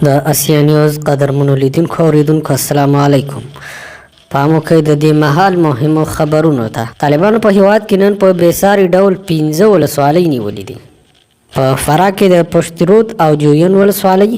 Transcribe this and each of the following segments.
د اسیا نیوز قدرمنو لیدونکو اوریدونکو السلام علیکم. پام وکړئ د دې مهال مهمو خبرونو ته. طالبانو په هیواد کې نن په بېساري ډول 15 ولسوالۍ نیولې دي. په فراه کې د پشت رود او جوین ولسوالۍ،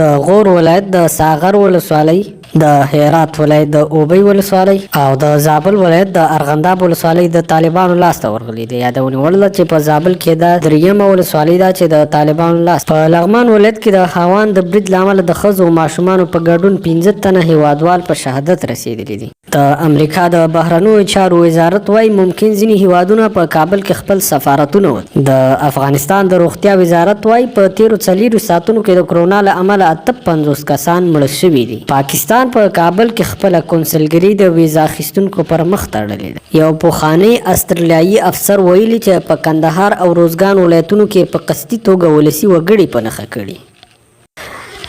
د غور ولایت د ساغر ولسوالۍ، د هرات ولایت د اوبۍ ولسوالۍ او د زابل ولایت د ارغنداب ولسوالۍ د طالبانو لاسته ورغلي دي. یادونه وړ ده چې په زابل کې د دریمه ولسوالۍ ده چې د طالبانو لاس. په لغمان ولایت کې د هاوان د برید له امله د ښځو او ماشومانو په ګډون 15 تنه هیوادوال په شهادت رسېدلي دي. د امریکا د بهرنیو چارو وزارت وايي ممکن ځینې هیوادونه په کابل کې خپل سفارتونه وتړي. د افغانستان د روغتیا وزارت وايي په تیرو 4 ساعتونو کې د کرونا له امله 58 کسان مړه شوي دي. پاکستان په کابل کې خپل کونسلګري د ویزا اخیستونکو پر مخ تړلې ده. یو پخوانی استرالیایي افسر ویلي چې په کندهار او روزګان ولایتونو کې په قصدي توګه ولسي وګړي په نښه کړي.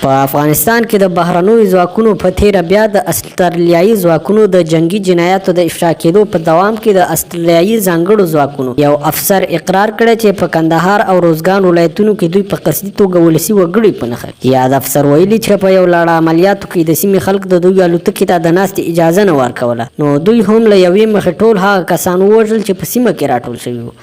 په افغانستان کې د بهرنیو ځواکونو په تیره بیا د استرالیایي ځواکونو د جنگي جنایاتو د افشا کېدو په دوام کې د استرالیایي ځانګړو ځواکونو یو افسر اقرار کړی چې په کندهار او روزګان ولایتونو کې دوی په قصدي توګه ولسي وګړي په نښه کړي. یاد افسر ویلي چې په یو لړ عملیاتو کې د سیمې خلک د دوی الوتکې ته د ناستې اجازه نه ورکوله، نو دوی هم له یوې مخې ټول هغه کسان ووژل چې په سیمه کې راټول شوي وو.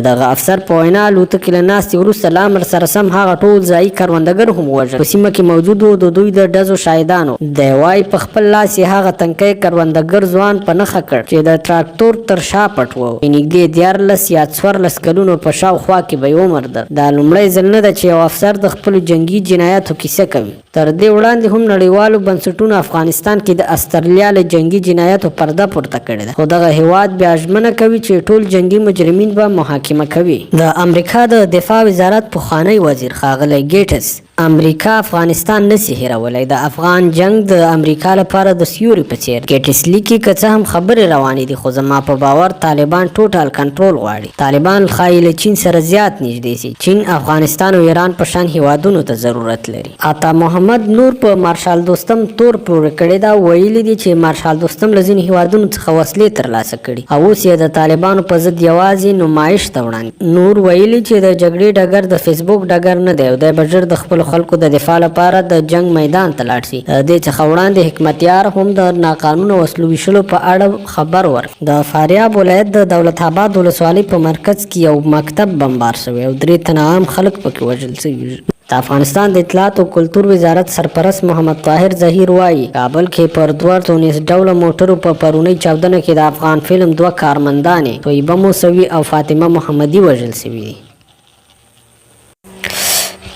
دغه افسر په وینا الوتکې له ناستې وروسته له امر سره سم هغه ټول ځایي کروندګر هم ووژل. په سیمه کې موجود وو د دوی د ډزو شاهدانو. دی وایي په خپل لاس یې هغه تنکی کروندګر ځوان په نښه کړ چې د تراکتور تر شا پټ و. نږدې 14 یا 14 کلونو په شاوخوا کې به یې عمر در. دا لومړی ځل نه ده چې یو افسر د خپلو جنګي جنایاتو کیسه کوي. تر دې وړاندې هم نړیوالو بنسټونو افغانستان کې د استرالیا له جنګي جنایاتو پرده پورته کړې ده، خو دغه هیواد بیا ژمنه کوي چې ټول جنګي مجرمین به محاکمه کوي. د امریکا د دفاع وزارت پخوانی وزیر ښاغلی ګیټس امریکا افغانستان نسی هیرولی. د افغان جنگ د امریکا لپاره د سیوري په څیر. ګیټس لیکي که څه هم خبرې روانې دي، خو زما په باور طالبان ټوټال کنټرول غواړي. طالبان ښایي له چین سره زیات نږدې سي. چین، افغانستان او ایران په شان هیوادونو ته ضرورت لري. عطا محمد نور په مارشال دوستم تور پورې کړی دا. ویلي دي چې مارشال دوستم له ځینې هیوادونو څخه وسلې ترلاسه کړي او اوس یې د طالبانو په ضد یوازې نمایش ته وړاندې. نور ویلي چې د جګړې ډګر د فیسبوک ډګر نه دی او دی به ژر د خپلو خلکو د دفاع لپاره د جنگ میدان ته لاړ شي. د دې څخه وړاندې حکمتیار هم د ناقانونه وسلو ویشلو په اړه خبر ورکړ. د فاریاب ولایت د دولت آباد ولسوالۍ په مرکز کې یو مکتب بمبار شوی او 3 تنه عام خلک پکې وژل شوي. د افغانستان د اطلاعات او کلتور وزارت سرپرست محمد طاهر ظهیر وایي کابل کې پر 219 ډوله موټرو په پرونۍ چاودنه کې د افغان فلم 2 کارمندانې طیبه موسوي او فاطمه محمدي وژل شوي دي.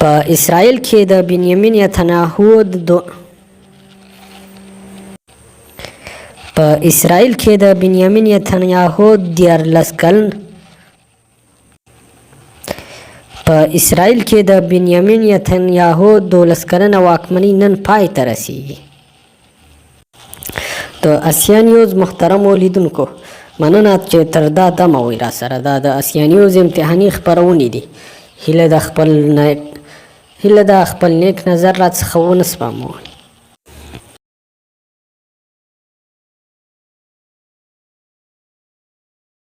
په اسرائیل کې د بنیامین نتنیاهو 12 کلنه واکمني نن پای ته رسیږي. د اسیا نیوز محترمو لیدونکو، مننه چې تر دا دمه وئ را سره. دا د اسیا نیوز امتحاني خپرونې دي. هیله د خپل نیک نظر را څخه ونه سپموئ.